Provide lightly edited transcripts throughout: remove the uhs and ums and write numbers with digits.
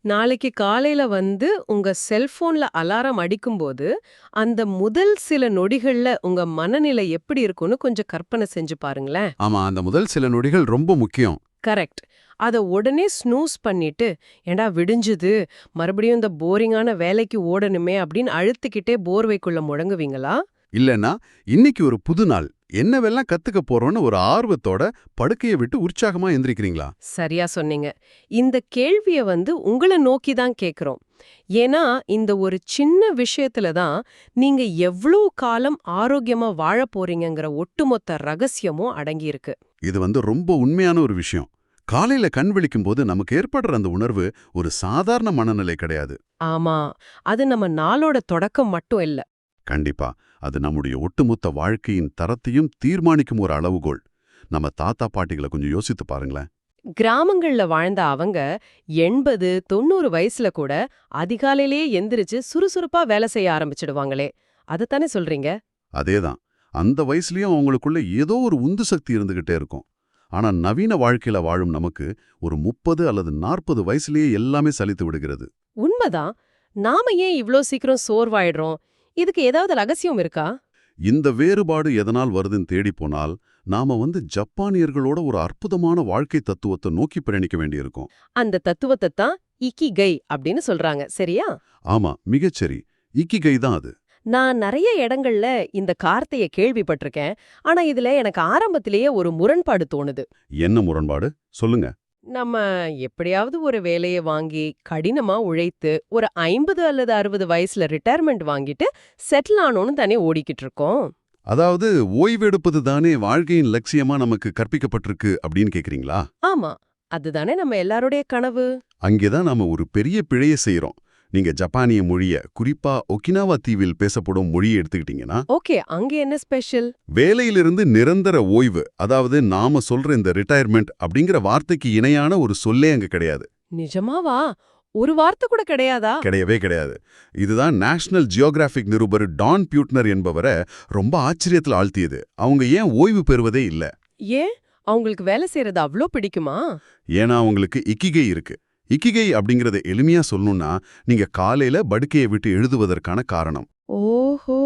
நாளைக்கு காலையில உங்க செல்போன்ல அலாரம் அடிக்கும்போது, அந்த முதல் சில நொடிகள்ல உங்க மனநிலை எப்படி இருக்கும்னு கொஞ்சம் கற்பனை செஞ்சு பாருங்களேன். ஆமா, அந்த முதல் சில நொடிகள் ரொம்ப முக்கியம். கரெக்ட். அத உடனே ஸ்னூஸ் பண்ணிட்டு, "ஏன்டா விடிஞ்சுது, மறுபடியும் இந்த போரிங்கான வேலைக்கு ஓடணுமே" அப்படின்னு அழுத்திக்கிட்டே போர்வைக்குள்ள முழங்குவீங்களா? இல்லன்னா, இன்னைக்கு ஒரு புது நாள், என்னவெல்லாம் கத்துக்க போறோம்னு ஒரு ஆர்வத்தோட படுக்கைய விட்டு உற்சாகமா எந்திரிக்கிறீங்களா? சரியா சொன்னீங்க. இந்த கேள்விய உங்கள நோக்கி தான் கேக்குறோம். ஏன்னா, இந்த ஒரு சின்ன விஷயத்துல தான் நீங்க எவ்ளோ காலம் ஆரோக்கியமா வாழப் போறீங்கங்கிற ஒட்டுமொத்த ரகசியமும் அடங்கியிருக்கு. இது ரொம்ப உண்மையான ஒரு விஷயம். காலையில கண் விழிக்கும்போது நமக்கு ஏற்படுற அந்த உணர்வு ஒரு சாதாரண மனநிலை கிடையாது. ஆமா, அது நம்ம நாளோட தொடக்கம் மட்டும் இல்ல. கண்டிப்பா, அது நம்முடைய ஒட்டுமொத்த வாழ்க்கையின் தரத்தையும் தீர்மானிக்கும் ஒரு அளவுகோல். நம்ம தாத்தா பாட்டிகளை கொஞ்சம் யோசித்து பாருங்களேன். கிராமங்கள்ல வாழ்ந்த அவங்க 80, 90 வயசுல கூட அதிகாலையிலேயே எந்திரிச்சு சுறுசுறுப்பா வேலை செய்ய ஆரம்பிச்சிடுவாங்களே. அதத்தானே சொல்றீங்க? அதேதான். அந்த வயசுலயும் அவங்களுக்குள்ள ஏதோ ஒரு உந்து சக்தி இருந்துகிட்டே இருக்கும். ஆனா நவீன வாழ்க்கையில வாழும் நமக்கு ஒரு 30 அல்லது 40 வயசுலயே எல்லாமே சலித்து விடுகிறது. உண்மைதான். நாம ஏன் இவ்ளோ சீக்கிரம் சோர்வாயிடுறோம்? இதுக்கு ஏதாவது ரகசியம் இருக்கா? இந்த வேறுபாடு எதனால் வருதுன்னு தேடிப் போனால், நாம ஜப்பானியர்களோட ஒரு அற்புதமான வாழ்க்கை தத்துவத்தை நோக்கி பயணிக்க வேண்டியிருக்கும். அந்த தத்துவத்தை தான் இக்கிகை அப்படின்னு சொல்றாங்க, சரியா? ஆமா, மிகச்சரி. இக்கிகை தான் அது. நான் நெறைய இடங்கள்ல இந்த கார்த்தைய கேள்விப்பட்டிருக்கேன். ஆனா இதுல எனக்கு ஆரம்பத்திலேயே ஒரு முரண்பாடு தோணுது. என்ன முரண்பாடு? சொல்லுங்க. நம்ம எப்படியாவது ஒரு வேலைய வாங்கி, கடினமா உழைத்து, ஒரு 50 அல்லது 60 வயசுல ரிட்டயர்மெண்ட் வாங்கிட்டு, செட்டில் ஆனோன்னு தானே ஓடிக்கிட்டு இருக்கோம். அதாவது ஓய்வெடுப்பது தானே வாழ்க்கையின் லட்சியமா நமக்கு கற்பிக்கப்பட்டிருக்கு அப்படின்னு கேக்குறீங்களா? ஆமா, அதுதானே நம்ம எல்லாருடைய கனவு. அங்கேதான் நாம ஒரு பெரிய பிழையை செய்றோம். நீங்க ஜப்பானிய மொழிய, குறிப்பா ஒகினாவா தீவில் பேசப்படும் மொழியை எடுத்துக்கிட்டீங்கன்னா, ஓகே, அங்க என்ன ஸ்பெஷல்? வேலையிலிருந்து நிரந்தர ஓய்வு, அதாவது நாம சொல்ற இந்த ரிட்டையர்மெண்ட் அப்படிங்கிற வார்த்தைக்கு இணையான ஒரு சொல்லே அங்க கிடையாது. நிஜமாவா? ஒரு வார்த்தை கூட கிடையாதா? கிடையவே கிடையாது. இதுதான் நேஷனல் ஜியோகிராபிக் நிருபர் டான் பியூட்னர் என்பவரை ரொம்ப ஆச்சரியத்தில் ஆழ்த்தியது. அவங்க ஏன் ஓய்வு பெறுவதே இல்ல? ஏன்? அவங்களுக்கு வேலை செய்யறது அவ்ளோ பிடிக்குமா? ஏன்னா அவங்களுக்கு இக்கிகை இருக்கு. இக்கிகை அப்படிங்கறத எளிமையா சொல்லணும்னா, நீங்க காலையில படுக்கையை விட்டு எழுதுவதற்கான காரணம். ஓஹோ!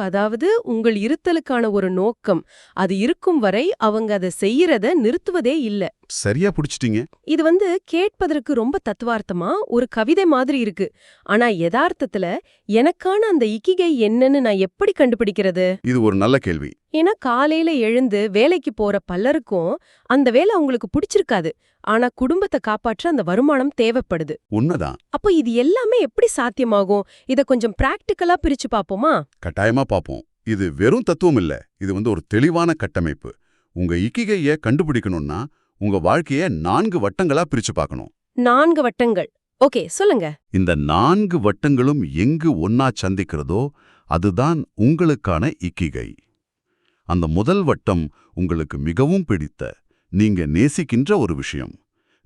அதாவது உங்கள் இருத்தலுக்கான ஒரு நோக்கம். அது இருக்கும் வரை அவங்க அத செய்யறத நிறுத்துவதே இல்ல. சரியா புடிச்சிட்டீங்க. இது கேட்பதற்கு ரொம்ப தத்துவார்த்தமா ஒரு கவிதை மாதிரி இருக்கு. ஆனா யதார்த்தத்துல எனக்கான அந்த இக்கிகை என்னன்னு நான் எப்படி கண்டுபிடிக்கிறது? இது ஒரு நல்ல கேள்வி. ஏன்னா காலையில எழுந்து வேலைக்கு போற பலருக்கும் அந்த வேலை அவங்களுக்கு பிடிச்சிருக்காது. ஆனா குடும்பத்தை காப்பாற்ற அந்த வருமானம் தேவைப்படுது. உண்மைதான். அப்போ இது எல்லாமே எப்படி சாத்தியமாகும்? இத கொஞ்சம் பிராக்டிக்கலா பிரிச்சு பாப்போமா? கட்டாயமா பாப்போம். இது வெறும் தத்துவம் இல்ல. இது ஒரு தெளிவான கட்டமைப்பு. உங்க இக்கிகைய கண்டுபிடிக்கணும்னா, உங்க வாழ்க்கைய 4 வட்டங்களா பிரிச்சு பார்க்கணும். 4 வட்டங்கள். ஓகே, சொல்லுங்க. இந்த 4 வட்டங்களும் எங்கு ஒன்னா சந்திக்கிறதோ, அதுதான் உங்களுக்கான இக்கிகை. அந்த முதல் வட்டம் உங்களுக்கு மிகவும் பிடித்த, நீங்க நேசிக்கின்ற ஒரு விஷயம்.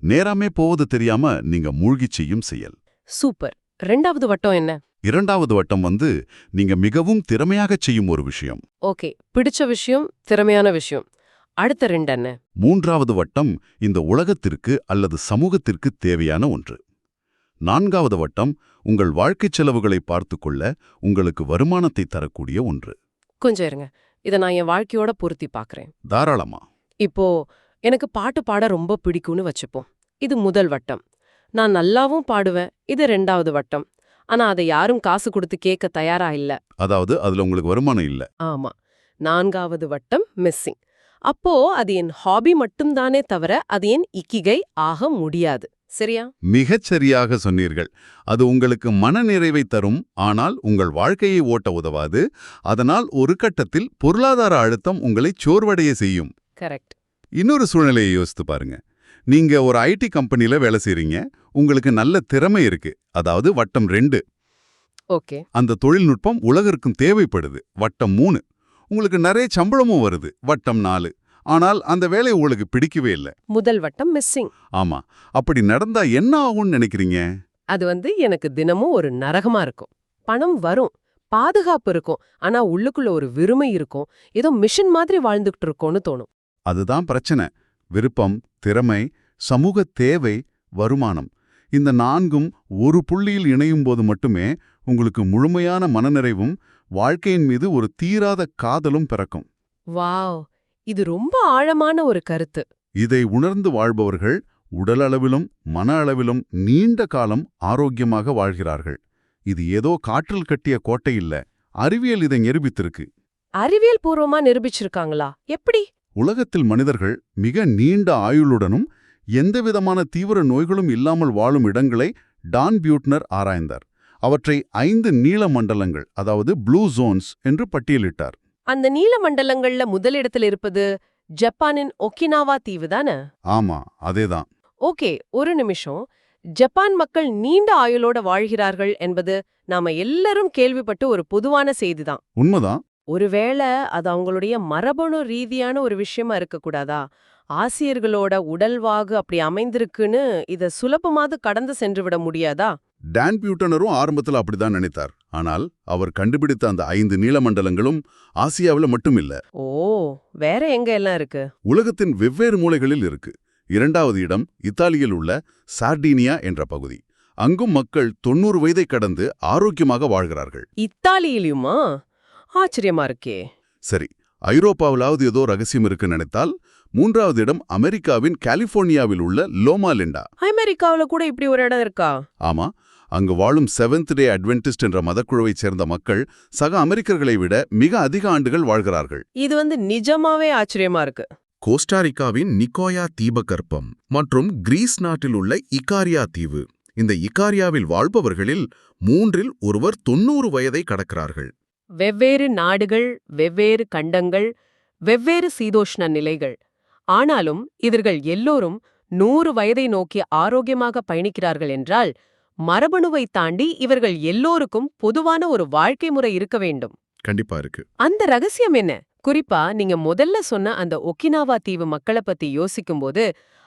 நேராமே போவது தெரியாம நீங்க மூழ்கிச் செய்யும் செயல். சூப்பர். 2வது வட்டம் என்ன? 2வது வட்டம் நீங்க மிகவும் திறமையாகச் செய்யும் ஒரு விஷயம். ஓகே, பிடிச்ச விஷயம், திறமையான விஷயம். அடுத்த 2 என்ன? 3வது வட்டம் இந்த உலகத்திற்கு அல்லது சமூகத்திற்கு தேவையான ஒன்று. 4வது வட்டம் உங்கள் வாழ்க்கைச் செலவுகளை பார்த்துக்கொள்ள உங்களுக்கு வருமானத்தை தரக்கூடிய ஒன்று. கொஞ்சம் இருங்க. இத நான் என் வாழ்க்கையோட பொருத்தி பார்க்கறேன். தாராளமா. இப்போ எனக்கு பாட்டு பாட ரொம்ப பிடிக்கும்னு வச்சுப்போம். இது முதல் வட்டம். நான் நல்லாவும் பாடுவேன். இது 2வது வட்டம். ஆனா அதை யாரும் காசு கொடுத்து கேட்க தயாரா இல்ல. அதாவது அதுல உங்களுக்கு வருமானம் இல்ல. ஆமா. 4வது வட்டம் மிஸ்ஸிங். அப்போ அது என் ஹாபி மட்டும்தானே தவிர அது என் இக்கிகை ஆக முடியாது. சரியா? மிகச் சரியாக சொன்னீர்கள். அது உங்களுக்கு மனநிறைவை தரும், ஆனால் உங்கள் வாழ்க்கையை ஓட்ட உதவாது. அதனால் ஒரு கட்டத்தில் பொருளாதார அழுத்தம் உங்களை சோர்வடைய செய்யும். கரெக்ட். இன்னொரு சூழ்நிலையை யோசித்து பாருங்க. நீங்க ஒரு ஐடி கம்பெனில வேலை செய்றீங்க. உங்களுக்கு நல்ல திறமை இருக்கு. அதாவது வட்டம் 2. ஓகே. அந்த தொழில்நுட்பம் உலகிற்கும் தேவைப்படுது. வட்டம் 3. உங்களுக்கு நிறைய சம்பளமும் வருது. வட்டம் 4. ஆனால் அந்த வேலை உங்களுக்கு பிடிக்கவே இல்ல. முதல் வட்டம் மிஸ்ஸிங். ஆமா. அப்படி நடந்தா என்ன ஆகும்னு நினைக்கிறீங்க? அது எனக்கு தினமும் ஒரு நரகமா இருக்கும். பணம் வரும், பாதுகாப்பு இருக்கும், ஆனா உள்ளுக்குள்ள ஒரு வெறுமை இருக்கும். ஏதோ மிஷன் மாதிரி வாழ்ந்துகிட்டு இருக்கோம்னு தோணும். அதுதான் பிரச்சனை. விருப்பம், திறமை, சமூக தேவை, வருமானம், இந்த நான்கும் ஒரு புள்ளியில் இணையும் போது மட்டுமே உங்களுக்கு முழுமையான மனநிறைவும் வாழ்க்கையின் மீது ஒரு தீராத காதலும் பிறக்கும். வாவ், இது ரொம்ப ஆழமான ஒரு கருத்து. இதை உணர்ந்து வாழ்பவர்கள் உடலளவிலும் மன அளவிலும் நீண்ட காலம் ஆரோக்கியமாக வாழ்கிறார்கள். இது ஏதோ காற்றில் கட்டிய கோட்டை இல்ல, அறிவியல் இதை நிரூபித்திருக்கு. அறிவியல் பூர்வமா நிரூபிச்சிருக்காங்களா? எப்படி? உலகத்தில் மனிதர்கள் மிக நீண்ட ஆயுளுடனும் எந்தவிதமான தீவிர நோய்களும் இல்லாமல் வாழும் இடங்களை டான் பியூட்னர் ஆராய்ந்தார். அவற்றை 5 நீல மண்டலங்கள், அதாவது ப்ளூ ஜோன்ஸ் என்று பட்டியலிட்டார். அந்த நீல மண்டலங்கள்ல முதலிடத்தில் இருப்பது ஜப்பானின் ஒகினாவா தீவு தானே? ஆமா, அதேதான். ஓகே, ஒரு நிமிஷம். ஜப்பான் மக்கள் நீண்ட ஆயுளோட வாழ்கிறார்கள் என்பது நாம எல்லாரும் கேள்விப்பட்ட ஒரு பொதுவான செய்திதான். உண்மைதான். ஒருவேளை அது அவங்களுடைய மரபணு ரீதியான ஒரு விஷயமா இருக்கக்கூடாதா? ஆசியர்களோட உடல்வாகு அப்படி அமைந்திருக்குன்னு இத சுலபமாவது கடந்து சென்று விட முடியாதா? டான் பியூட்டனரும் ஆரம்பத்துல அப்படிதான் நினைத்தார். ஆனால் அவர் கண்டுபிடித்த அந்த 5 நீலமண்டலங்களும் ஆசியாவில் மட்டும் இல்ல, ஓ, வேற எங்க எல்லாம் இருக்கு? உலகத்தின் வெவ்வேறு மூலைகளில் இருக்கு. 2வது இடம் இத்தாலியில் உள்ள சார்டீனியா என்ற பகுதி. அங்கும் மக்கள் 90 வயதை கடந்து ஆரோக்கியமாக வாழ்கிறார்கள். இத்தாலியிலுமா? ஆச்சரியமா இருக்கே. சரி, ஐரோப்பாவிலாவது ஏதோ ரகசியம் இருக்கு நினைத்தால் 3வது இடம் அமெரிக்காவின் கலிபோர்னியாவில் உள்ள லோமா லிண்டா. அமெரிக்காவுல கூட இப்படி ஒரு இடம் இருக்கா? ஆமா, அங்கு வாழும் செவன்த் டே அட்வென்டிஸ்ட் என்ற மதக்குழுவைச் சேர்ந்த மக்கள் சக அமெரிக்கர்களை விட மிக அதிக ஆண்டுகள் வாழ்கிறார்கள். இது நிஜமாவே ஆச்சரியமா இருக்கு. கோஸ்டாரிக்காவின் நிக்கோயா தீபகற்பம் மற்றும் கிரீஸ் நாட்டில் உள்ள இகாரியா தீவு. இந்த இகாரியாவில் வாழ்பவர்களில் 3இல் ஒருவர் 90 வயதை கடக்கிறார்கள். வெவ்வேறு நாடுகள், வெவ்வேறு கண்டங்கள், வெவ்வேறு சீதோஷ்ண நிலைகள். ஆனாலும் இவர்கள் எல்லோரும் 100 வயதை நோக்கி ஆரோக்கியமாக பயணிக்கிறார்கள் என்றால், மரபணுவை தாண்டி இவர்கள் எல்லோருக்கும் பொதுவான ஒரு வாழ்க்கை முறை இருக்க வேண்டும். கண்டிப்பா இருக்கு. அந்த ரகசியம் என்ன? குறிப்பா நீங்க முதல்ல சொன்ன அந்த ஒகினாவா தீவு மக்களை பத்தி யோசிக்கும்போது,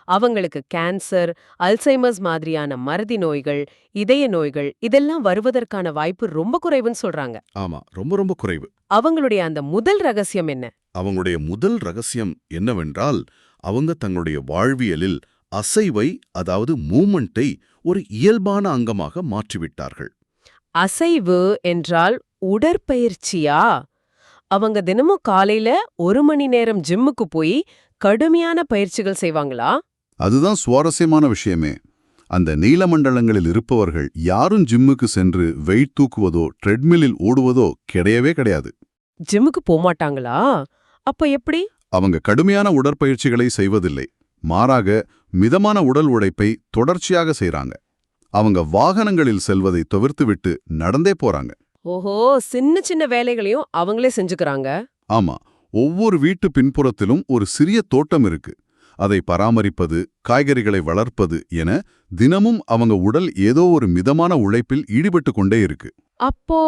அவங்களுக்கு கேன்சர், அல்சைமர்ஸ் மாதிரியான மறதி நோய்கள், இதய நோய்கள் இதெல்லாம் வருவதற்கான வாய்ப்பு ரொம்ப குறைவுன்னு சொல்றாங்க. ஆமா, ரொம்ப ரொம்ப குறைவு. அவங்களுடைய அந்த முதல் ரகசியம் என்ன? அவங்களுடைய முதல் ரகசியம் என்னவென்றால், அவங்க தங்களுடைய வாழ்வியலில் அசைவை, அதாவது மூமெண்ட்டை ஒரு இயல்பான அங்கமாக மாற்றிவிட்டார்கள். அசைவு என்றால் உடற்பயிற்சியா? அவங்க தினமும் காலையில 1 மணி நேரம் ஜிம்முக்கு போய் கடுமையான பயிற்சிகள் செய்வாங்களா? அதுதான் சுவாரஸ்யமான விஷயமே. அந்த நீலமண்டலங்களில் இருப்பவர்கள் யாரும் ஜிம்முக்கு சென்று வெயிட் தூக்குவதோ ட்ரெட்மில்லில் ஓடுவதோ கிடையவே கிடையாது. ஜிம்முக்கு போமாட்டாங்களா? அப்ப எப்படி? அவங்க கடுமையான உடற்பயிற்சிகளை செய்வதில்லை. மாறாக மிதமான உடல் உழைப்பை தொடர்ச்சியாக செய்றாங்க. அவங்க வாகனங்களில் செல்வதை தவிர்த்துவிட்டு நடந்தே போறாங்க. ஓஹோ, சின்ன சின்ன வேலைகளையும் அவங்களே செஞ்சுக்கறாங்க. ஆமா, ஒவ்வொரு வீட்டு பின்புறத்திலும் ஒரு சிறிய தோட்டம் இருக்கு. அதை பராமரிப்பது, காய்கறிகளை வளர்ப்பது என தினமும் அவங்க உடல் ஏதோ ஒரு மிதமான உழைப்பில் ஈடுபட்டு கொண்டே இருக்கு. அப்போ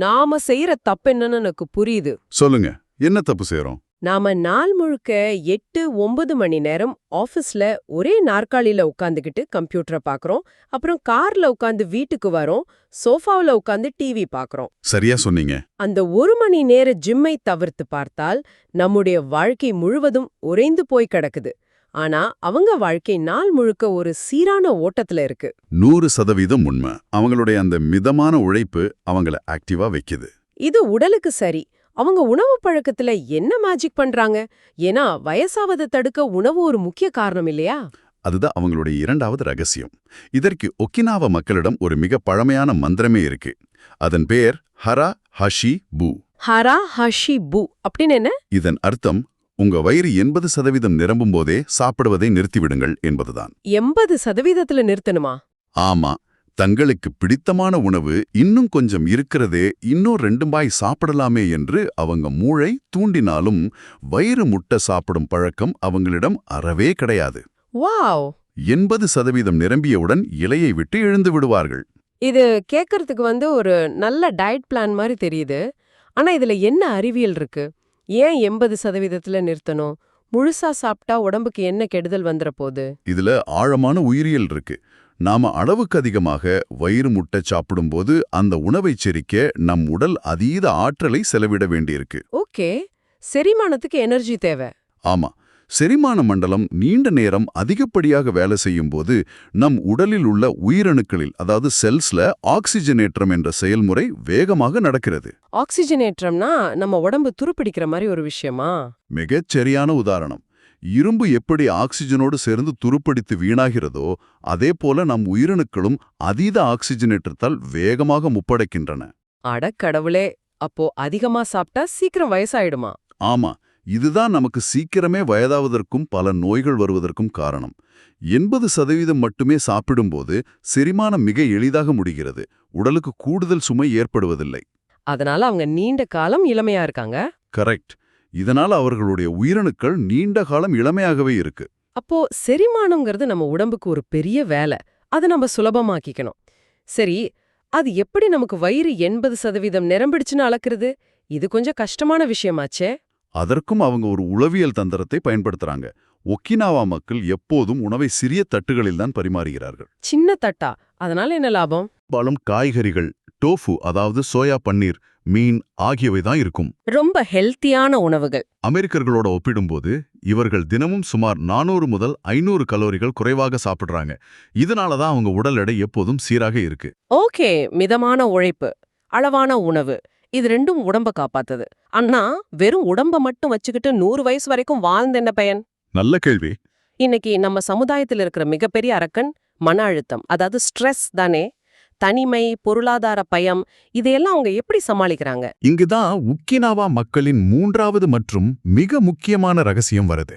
நாம செய்யற தப்பு என்னன்னு எனக்கு புரியுது. சொல்லுங்க, என்ன தப்பு செய்றோம்? நாம நாள் முழுக்க 8-9 மணி நேரம் ஆபீஸ்ல ஒரே நாற்காலியில உட்காந்துக்கிட்டு கம்ப்யூட்டரை பாக்குறோம். அப்புறம் கார்ல உட்காந்து வீட்டுக்கு வரோம். சோஃபாவுல உட்காந்து டிவி பாக்குறோம். சரியா சொன்னீங்க. அந்த 1 மணி நேர ஜிம்மை தவிர்த்து பார்த்தால் நம்முடைய வாழ்க்கை முழுவதும் உறைந்து போய் கிடக்குது. ஆனா அவங்க வாழ்க்கை நாள் முழுக்க ஒரு சீரான ஓட்டத்துல இருக்கு. 100% உண்மை. அவங்களுடைய அந்த மிதமான உழைப்பு அவங்கள ஆக்டிவா வைக்குது. இது உடலுக்கு சரி. அவங்க உணவு பழக்கத்துல என்ன மேஜிக் பண்றாங்க? ஏன்னா வயசாவதை தடுக்க உணவு ஒரு முக்கிய காரணம் இல்லையா? அதுதான் அவங்களுடைய 2வது ரகசியம். இதற்கு ஒக்கினாவா மக்களிடம் ஒரு மிக பழமையான மந்திரமே இருக்கு. அதன் பெயர் ஹரா ஹஷி பூ. ஹரா ஹஷி பூ அப்படின்னு என்ன? இதன் அர்த்தம், உங்க வயிறு 80% நிரம்பும் போதே சாப்பிடுவதை நிறுத்திவிடுங்கள் என்பதுதான். 80% நிறுத்தணுமா? ஆமா, தங்களுக்கு பிடித்தமான உணவு இன்னும் கொஞ்சம் இருக்கிறதே, இன்னும் 2 பாய் சாப்பிடலாமே என்று அவங்க மூளை தூண்டினாலும் வயிறு முட்டை சாப்பிடும் பழக்கம் அவங்களிடம் அறவே கிடையாது. வாவ்! 80% நிரம்பியவுடன் இலையை விட்டு எழுந்து விடுவார்கள். இது கேட்கறதுக்கு ஒரு நல்ல டயட் பிளான் மாதிரி தெரியுது. ஆனா இதுல என்ன அறிவியல் இருக்கு? ஏன் 80% நிறுத்தணும்? முழுசா சாப்பிட்டா உடம்புக்கு என்ன கெடுதல் வந்துற போகுது? இதுல ஆழமான உயிரியல் இருக்கு. நாம அளவுக்கு அதிகமாக வயிறு முட்டை சாப்பிடும்போது அந்த உணவை செரிக்க நம் உடல் அதீத ஆற்றலை செலவிட வேண்டியிருக்கு. ஓகே, செரிமானத்துக்கு எனர்ஜி தேவை. ஆமா, செரிமான மண்டலம் நீண்ட நேரம் அதிகப்படியாக வேலை செய்யும்போது நம் உடலில் உள்ள உயிரணுக்களில் அதாவது செல்ஸ்ல ஆக்சிஜனேற்றம் என்ற செயல்முறை வேகமாக நடக்கிறது. ஆக்சிஜனேற்றம்னா நம்ம உடம்பு துருப்பிடிக்கிற மாதிரி ஒரு விஷயமா? மிகச் சரியான உதாரணம். இரும்பு எப்படி ஆக்சிஜனோடு சேர்ந்து துருப்பிடித்து வீணாகிறதோ அதே போல நம் உயிரணுக்களும் அதீத ஆக்சிஜனேற்றத்தால் வேகமாக முப்படைக்கின்றன. அடக்கடவுளே, அப்போ அதிகமா சாப்பிட்டா சீக்கிரம் வயசாயிடுமா? ஆமா, இதுதான் நமக்கு சீக்கிரமே வயதாவதற்கும் பல நோய்கள் வருவதற்கும் காரணம். 80% மட்டுமே சாப்பிடும்போது செரிமானம் மிக எளிதாக முடிகிறது. உடலுக்கு கூடுதல் சுமை ஏற்படுவதில்லை. அதனால அவங்க நீண்ட காலம் இளமையா இருக்காங்க. கரெக்ட். இதனால அவர்களுடைய உயிரணுக்கள் நீண்ட காலம் இளமையாகவே இருக்கு. அப்போ செரிமானம்ங்கிறது நம்ம உடம்புக்கு ஒரு பெரிய வேலை. அதை நம்ம சுலபமாக்கிக்கணும். சரி, அது எப்படி நமக்கு வயிறு 80% நிரம்பிடுச்சுன்னு அளக்குறது? இது கொஞ்சம் கஷ்டமான விஷயமாச்சே. அதற்கும் அவங்க ஒரு உளவியல் தந்திரத்தை பயன்படுத்துறாங்க. ஒக்கினாவா மக்கள் எப்போதும் உணவை சிறிய தட்டுகளில் தான் பரிமாறுகிறார்கள். சின்ன தட்டா? அதனால என்ன லாபம்? பெரும்பாலும் காய்கறிகள், டோஃபு அதாவது சோயா பன்னீர், மீன் ஆகியவை தான் இருக்கும். ரொம்ப ஹெல்த்தியான உணவுகள். அமெரிக்கர்களோட ஒப்பிடும்போது இவர்கள் தினமும் சுமார் 400 முதல் 500 கலோரிகள் குறைவாக சாப்பிடுறாங்க. இதனால தான் அவங்க உடல் எடை எப்போதும் சீராக இருக்கு. ஓகே, மிதமான உழைப்பு, அளவான உணவு, இது ரெண்டும் உடம்ப காப்பாத்துது. அண்ணா, வெறும் உடம்ப மட்டும் வச்சுக்கிட்டு 100 வயசு வரைக்கும் வாழ்ந்த என்ன பயன்? நல்ல கேள்வி. இன்னைக்கு நம்ம சமுதாயத்தில் இருக்கிற மிகப்பெரிய அரக்கன் மன அழுத்தம், அதாவது ஸ்ட்ரெஸ் தானே. தனிமை, பொருளாதார பயம், இதையெல்லாம் அவங்க எப்படி சமாளிக்கிறாங்க? இங்குதான் ஒக்கினாவா மக்களின் 3வது மற்றும் மிக முக்கியமான ரகசியம் வருது.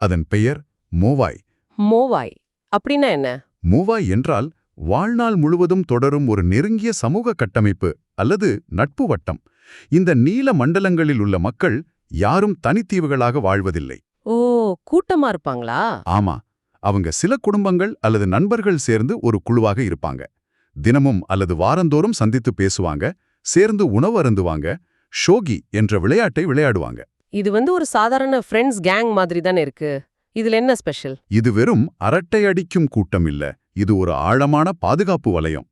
அதன் பெயர் மோவாய். மோவாய் அப்படின்னா என்ன? மோவாய் என்றால் வாழ்நாள் முழுவதும் தொடரும் ஒரு நெருங்கிய சமூக கட்டமைப்பு அல்லது நட்பு வட்டம். இந்த நீல மண்டலங்களில் உள்ள மக்கள் யாரும் தனித்தீவுகளாக வாழ்வதில்லை. ஓ, கூட்டமா இருப்பாங்களா? ஆமா, அவங்க சில குடும்பங்கள் அல்லது நண்பர்கள் சேர்ந்து ஒரு குழுவாக இருப்பாங்க. தினமும் அல்லது வாரந்தோறும் சந்தித்து பேசுவாங்க, சேர்ந்து உணவு அருந்துவாங்க, ஷோகி என்ற விளையாட்டை விளையாடுவாங்க. இது ஒரு சாதாரண ஃப்ரெண்ட்ஸ் கேங் மாதிரி தானே இருக்கு. இதுல என்ன ஸ்பெஷல்? இது வெறும் அரட்டை அடிக்கும் கூட்டம் இல்ல, இது ஒரு ஆழமான பாதுகாப்பு வலயம்.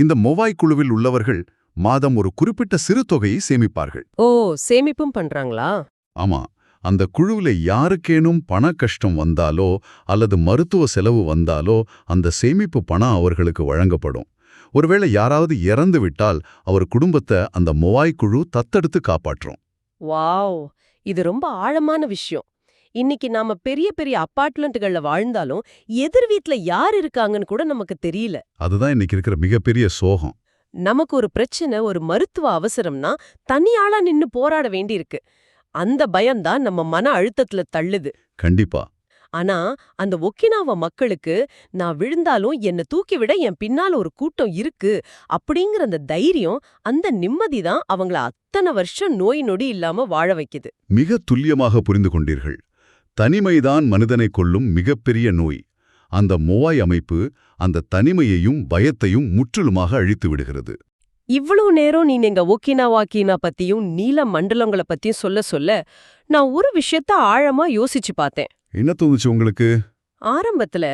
இந்த மொவாய் குழுவில் உள்ளவர்கள் மாதம் ஒரு குறிப்பிட்ட சிறு தொகையை சேமிப்பார்கள். ஓ, சேமிப்பும் பண்றாங்களா? ஆமா, அந்த குழுவில யாருக்கேனும் பண கஷ்டம் வந்தாலோ அல்லது மருத்துவ செலவு வந்தாலோ அந்த சேமிப்பு பணம் அவர்களுக்கு வழங்கப்படும். ஒருவேளை யாராவது இறந்து விட்டால் அவர் குடும்பத்தை அந்த மொவாய் குழு தத்தெடுத்து காப்பாற்றும். வாவ், இது ரொம்ப ஆழமான விஷயம். இன்னைக்கு நாம பெரிய பெரிய அபார்ட்மெண்ட்டுகள்ல வாழ்ந்தாலும் எதிர் வீட்ல யார் இருக்காங்கன்னு கூட நமக்கு தெரியல. அதுதான் இன்னைக்கு இருக்கிற மிகப்பெரிய சோகம். நமக்கு ஒரு பிரச்சனை, ஒரு மருத்துவ அவசரம்னா தனியாளா நின்னு போராட வேண்டியிருக்கு. அந்த பயம்தான் நம்ம மன அழுத்தத்துல தள்ளுது. கண்டிப்பா. ஆனா அந்த ஒக்கினாவா மக்களுக்கு நான் விழுந்தாலும் என்ன தூக்கிவிட என் பின்னால ஒரு கூட்டம் இருக்கு அப்படிங்கிற அந்த தைரியம், அந்த நிம்மதி தான் அவங்கள அத்தனை வருஷம் நோய் நொடி இல்லாம வாழ வைக்குது. மிக துல்லியமாக புரிந்து கொண்டீர்கள். தனிமைதான் மனிதனை கொல்லும் மிகப்பெரிய நோய். அந்த மொவாய் அமைப்பு அந்த தனிமையையும் பயத்தையும் முற்றிலுமாக அழித்து விடுகிறது. இவ்வளவு நேரம் நீ எங்க ஒக்கினாவா கீனா பத்தியும் நீல மண்டலங்களை பத்தியும் சொல்ல நான் ஒரு விஷயத்த ஆழமா யோசிச்சு பார்த்தேன். என்ன தோணுச்சு உங்களுக்கு? ஆரம்பத்துல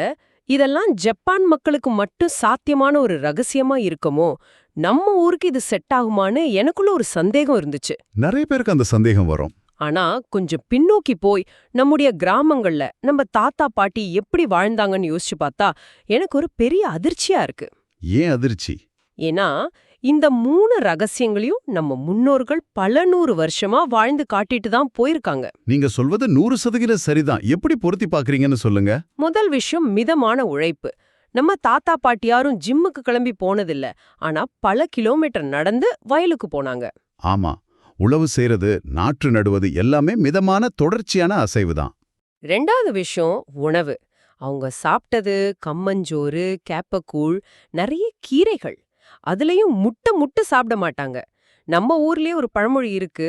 இதெல்லாம் ஜப்பான் மக்களுக்கு மட்டும் சாத்தியமான ஒரு ரகசியமா இருக்குமோ, நம்ம ஊருக்கு இது செட் ஆகுமான்னு எனக்குள்ள ஒரு சந்தேகம் இருந்துச்சு. நிறைய பேருக்கு அந்த சந்தேகம் வரும். ஆனா கொஞ்சம் பின்னோக்கி போய் நம்முடைய கிராமங்கள்ல நம்ம தாத்தா பாட்டி எப்படி வாழ்ந்தாங்கன்னு யோசிச்சு பார்த்தா எனக்கு ஒரு பெரிய அதிர்ச்சியா இருக்கு. ஏன் அதிர்ச்சி? ஏன்னா இந்த 3 ரகசியங்களையும் நம்ம முன்னோர்கள் பல 100 வருஷமா வாழ்ந்து காட்டிட்டு தான் போயிருக்காங்க. நீங்க சொல்வது 100% சரிதான். எப்படி பொருத்தி பாக்குறீங்கன்னு சொல்லுங்க. முதல் விஷயம் மிதமான உழைப்பு. நம்ம தாத்தா பாட்டி யாரும் ஜிம்முக்கு கிளம்பி போனதில்ல. ஆனா பல கிலோமீட்டர் நடந்து வயலுக்கு போனாங்க. ஆமா, உழவு செய்யறது, நாற்று நடுவது எல்லாமே மிதமான தொடர்ச்சியான அசைவுதான். 2வது விஷயம் உணவு. அவங்க சாப்பிட்டது கம்மஞ்சோறு, கேப்பக்கூழ், நிறைய கீரைகள். அதுலயும் முட்டை சாப்பிட மாட்டாங்க. நம்ம ஊர்லயே ஒரு பழமொழி இருக்கு,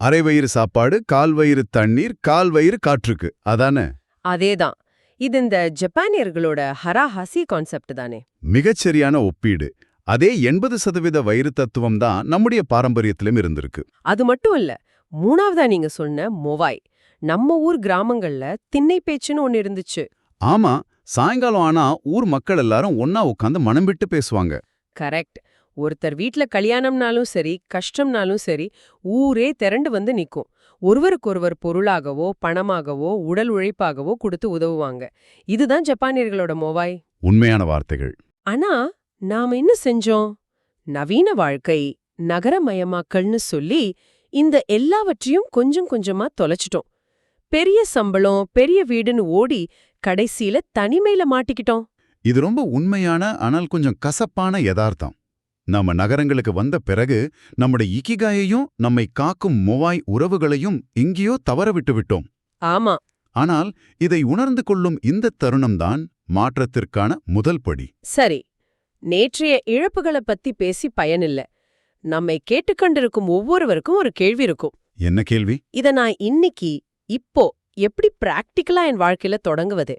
அரை வயிறு சாப்பாடு, கால் வயிறு தண்ணீர், கால் வயிறு காற்றுக்கு. அதானே? அதேதான். இது இந்த ஜப்பானியர்களோட ஹராஹாசி கான்செப்ட் தானே. மிகச்சரியான ஒப்பீடு. அதே 80% வயிறு தத்துவம் தான் நம்முடைய பாரம்பரியத்திலும் இருந்திருக்கு. அது மட்டும் இல்ல, 3வதா நீங்க சொன்ன மொவாய். நம்ம ஊர் கிராமங்கள்ல திண்ணை பேச்சுன்னு ஒன்னு இருந்துச்சு. ஆமா, சாயங்காலம் ஆனா ஊர் மக்கள் எல்லாரும் ஒன்னா உட்காந்து மனம் விட்டு பேசுவாங்க. கரெக்ட். ஒருத்தர் வீட்ல கல்யாணம்னாலும் சரி, கஷ்டம்னாலும் சரி, ஊரே திரண்டு வந்து நிக்கும். ஒருவருக்கொருவர் பொருளாகவோ பணமாகவோ உடல் உழைப்பாகவோ கொடுத்து உதவுவாங்க. இதுதான் ஜப்பானியர்களோட மோவாய். உண்மையான வார்த்தைகள். ஆனா நாம என்ன செஞ்சோம்? நவீன வாழ்க்கை, நகரமயமாக்கல்னு சொல்லி இந்த எல்லாவற்றையும் கொஞ்சம் கொஞ்சமா தொலைச்சிட்டோம். பெரிய சம்பளம், பெரிய வீடுன்னு ஓடி கடைசியில தனிமையில மாட்டிக்கிட்டோம். இது ரொம்ப உண்மையான ஆனால் கொஞ்சம் கசப்பான யதார்த்தம். நாம நகரங்களுக்கு வந்த பிறகு நம்முடைய இக்கிகாயையும் நம்மை காக்கும் மொவாய் உறவுகளையும் எங்கேயோ தவற விட்டு விட்டோம். ஆமா. ஆனால் இதை உணர்ந்து கொள்ளும் இந்த தருணம்தான் மாற்றத்திற்கான முதல் படி. சரி, நேற்றைய இழப்புகளை பத்தி பேசி பயனில்ல. நம்மை கேட்டுக்கொண்டிருக்கும் ஒவ்வொருவருக்கும் ஒரு கேள்வி இருக்கும். என்ன கேள்வி? இத நான் இன்னைக்கு, இப்போ எப்படி பிராக்டிக்கலா என் வாழ்க்கையில தொடங்குவது?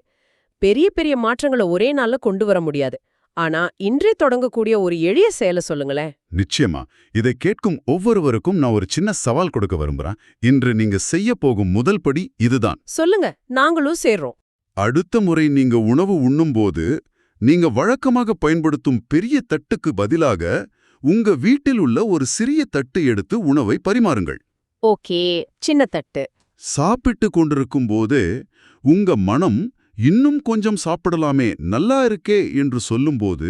பெரிய பெரிய மாற்றங்களை ஒரே நாள்ல கொண்டு வர முடியாது. ஆனா இன்றே தொடங்கக்கூடிய ஒரு எளிய செயலை சொல்லுங்களேன். நிச்சயமா. இதை கேட்கும் ஒவ்வொருவருக்கும் நான் ஒரு சின்ன சவால் கொடுக்க விரும்புறேன். இன்று நீங்க செய்ய போகும் முதல் படி இதுதான். சொல்லுங்க, நாங்களும் சேர்றோம். அடுத்த முறை நீங்க உணவு உண்ணும்போது நீங்க வழக்கமாக பயன்படுத்தும் பெரிய தட்டுக்கு பதிலாக உங்க வீட்டில் உள்ள ஒரு சிறிய தட்டு எடுத்து உணவை பரிமாறுங்கள். ஓகே, சின்ன தட்டு. சாப்பிட்டு கொண்டிருக்கும் போதே உங்க மனம் இன்னும் கொஞ்சம் சாப்பிடலாமே, நல்லா இருக்கே என்று சொல்லும்போது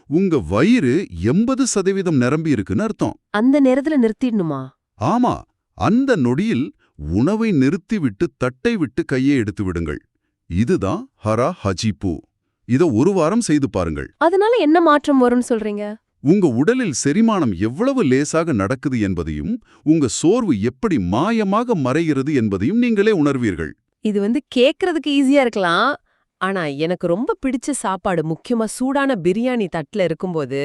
உங்க வயிறு 80% நிரம்பி இருக்குன்னு அர்த்தம். அந்த நேரத்துல நிறுத்திடணுமா? ஆமா, அந்த நொடியில் உணவை நிறுத்திவிட்டு தட்டை விட்டு கையை எடுத்து விடுங்கள். இதுதான் ஹரா ஹஜிபு. இத ஒரு வாரம் செய்து பாருங்கள். அதனால என்ன மாற்றம் வரும்னு சொல்றீங்க? உங்க உடலில் செரிமானம் எவ்வளவு லேசாக நடக்குது என்பதையும் உங்க சோர்வு எப்படி மாயமாக மறைகிறது என்பதையும் நீங்களே உணர்வீர்கள். இது கேக்குறதுக்கு ஈஸியா இருக்கலாம். ஆனா எனக்கு ரொம்ப பிடிச்ச சாப்பாடு, முக்கியமா சூடான பிரியாணி தட்டுல இருக்கும்போது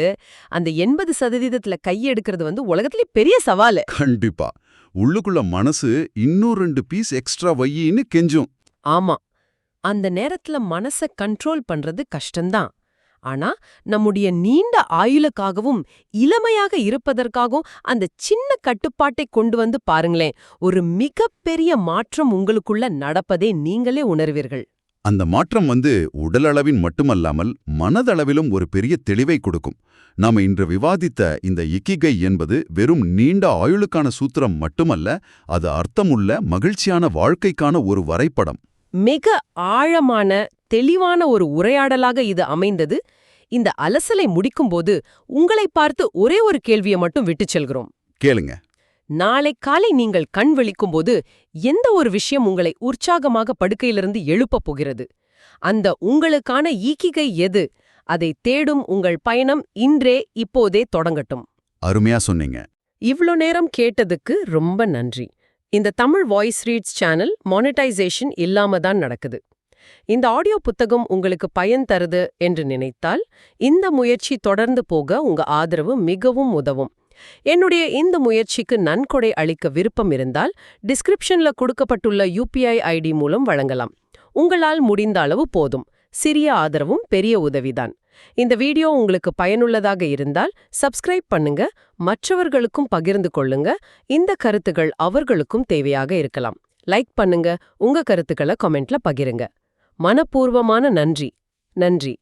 அந்த 80% கையெடுக்கிறது உலகத்திலே பெரிய சவாலு. கண்டிப்பா. உள்ளுக்குள்ள மனசு இன்னும் 2 பீஸ் எக்ஸ்ட்ரா வையின்னு கெஞ்சும். ஆமா, அந்த நேரத்துல மனச கண்ட்ரோல் பண்றது கஷ்டம்தான். ஆனா நம்முடைய நீண்ட ஆயுளுக்காகவும் இளமையாக இருப்பதற்காகவும் அந்த சின்ன கட்டுப்பாட்டை கொண்டு வந்து பாருங்களேன். ஒரு மிகப்பெரிய மாற்றம் உங்களுக்குள்ள நடப்பதை நீங்களே உணர்வீர்கள். அந்த மாற்றம் உடலளவின் மட்டுமல்லாமல் மனதளவிலும் ஒரு பெரிய தெளிவை கொடுக்கும். நாம இன்று விவாதித்த இந்த இக்கிகை என்பது வெறும் நீண்ட ஆயுளுக்கான சூத்திரம் மட்டுமல்ல, அது அர்த்தமுள்ள மகிழ்ச்சியான வாழ்க்கைக்கான ஒரு வரைபடம். மிக ஆழமான தெளிவான ஒரு உரையாடலாக இது அமைந்தது. இந்த அலசலை முடிக்கும்போது உங்களை பார்த்து ஒரே ஒரு கேள்வியை மட்டும் விட்டுச் செல்கிறோம். கேளுங்க. நாளை காலை நீங்கள் கண் விழிக்கும்போது எந்த ஒரு விஷயம் உங்களை உற்சாகமாக படுக்கையிலிருந்து எழுப்பப் போகிறது? அந்த உங்களுக்கான ஈக்கிகை எது? அதை தேடும் உங்கள் பயணம் இன்றே, இப்போதே தொடங்கட்டும். அருமையா சொன்னீங்க. இவ்ளோ நேரம் கேட்டதுக்கு ரொம்ப நன்றி. இந்த Tamil voice reads channel monetisation இல்லாம தான் நடக்குது. இந்த ஆடியோ புத்தகம் உங்களுக்கு பயன் தருது என்று நினைத்தால் இந்த முயற்சி தொடர்ந்து போக உங்க ஆதரவு மிகவும் உதவும். என்னுடைய இந்த முயற்சிக்கு நன்கொடை அளிக்க விருப்பம் இருந்தால் டிஸ்கிரிப்ஷன்ல கொடுக்கப்பட்டுள்ள UPI ID மூலம் வழங்கலாம். உங்களால் முடிந்த அளவு போதும். சிறிய ஆதரவும் பெரிய உதவிதான். இந்த வீடியோ உங்களுக்கு பயனுள்ளதாக இருந்தால் சப்ஸ்கிரைப் பண்ணுங்க, மற்றவர்களுக்கும் பகிர்ந்து கொள்ளுங்க. இந்த கருத்துகள் அவர்களுக்கும் தேவையாக இருக்கலாம். லைக் பண்ணுங்க, உங்க கருத்துக்களை கமெண்ட்ல பகிருங்க. மனப்பூர்வமான நன்றி.